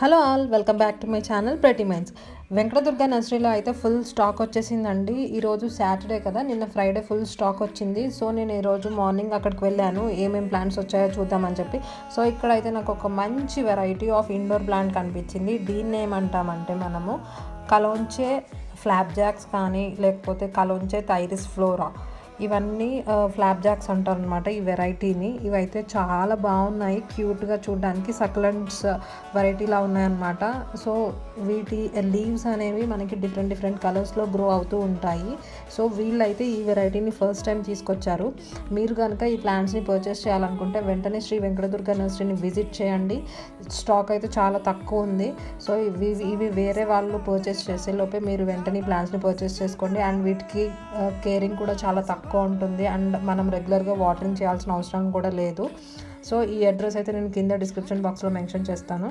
Hello all, welcome back to my channel pretty minds. Venkatadurga నర్సరీలో అయితే full stock వచ్చేసిందండి. ఈరోజు సాటర్డే కదా, నిన్న ఫ్రైడే ఫుల్ స్టాక్ వచ్చింది. సో నేను ఈరోజు మార్నింగ్ అక్కడికి వెళ్ళాను, ఏమేమి ప్లాంట్స్ వచ్చాయో చూద్దామని చెప్పి. సో ఇక్కడైతే నాకు ఒక మంచి వెరైటీ ఆఫ్ ఇండోర్ ప్లాంట్ కనిపించింది. దీన్ని ఏమంటామంటే మనము కలోంచే ఫ్లాప్ జాక్స్ కానీ లేకపోతే కలోంచే థైరిస్ ఫ్లోరా, ఇవన్నీ ఫ్లాప్ జాక్స్ అంటారు అనమాట ఈ వెరైటీని. ఇవైతే చాలా బాగున్నాయి, క్యూట్గా చూడడానికి సక్లెంట్స్ వెరైటీలా ఉన్నాయన్నమాట. సో వీటి లీవ్స్ అనేవి మనకి డిఫరెంట్ కలర్స్లో గ్రో అవుతూ ఉంటాయి. సో వీళ్ళైతే ఈ వెరైటీని ఫస్ట్ టైం తీసుకొచ్చారు. మీరు కనుక ఈ ప్లాంట్స్ని పర్చేస్ చేయాలనుకుంటే వెంటనే శ్రీ వెంకటదుర్గ నర్సరీని విజిట్ చేయండి. స్టాక్ అయితే చాలా తక్కువ ఉంది. సో ఇవి వేరే వాళ్ళు పర్చేస్ చేసే లోపే మీరు వెంటనే ప్లాంట్స్ని పర్చేస్ చేసుకోండి. అండ్ వీటికి కేరింగ్ కూడా చాలా తక్కువ ఉంటుంది. అండ్ మనం రెగ్యులర్గా వాటరింగ్ చేయాల్సిన అవసరం కూడా లేదు. సో ఈ అడ్రస్ అయితే నేను కింద డిస్క్రిప్షన్ బాక్స్లో మెన్షన్ చేస్తాను.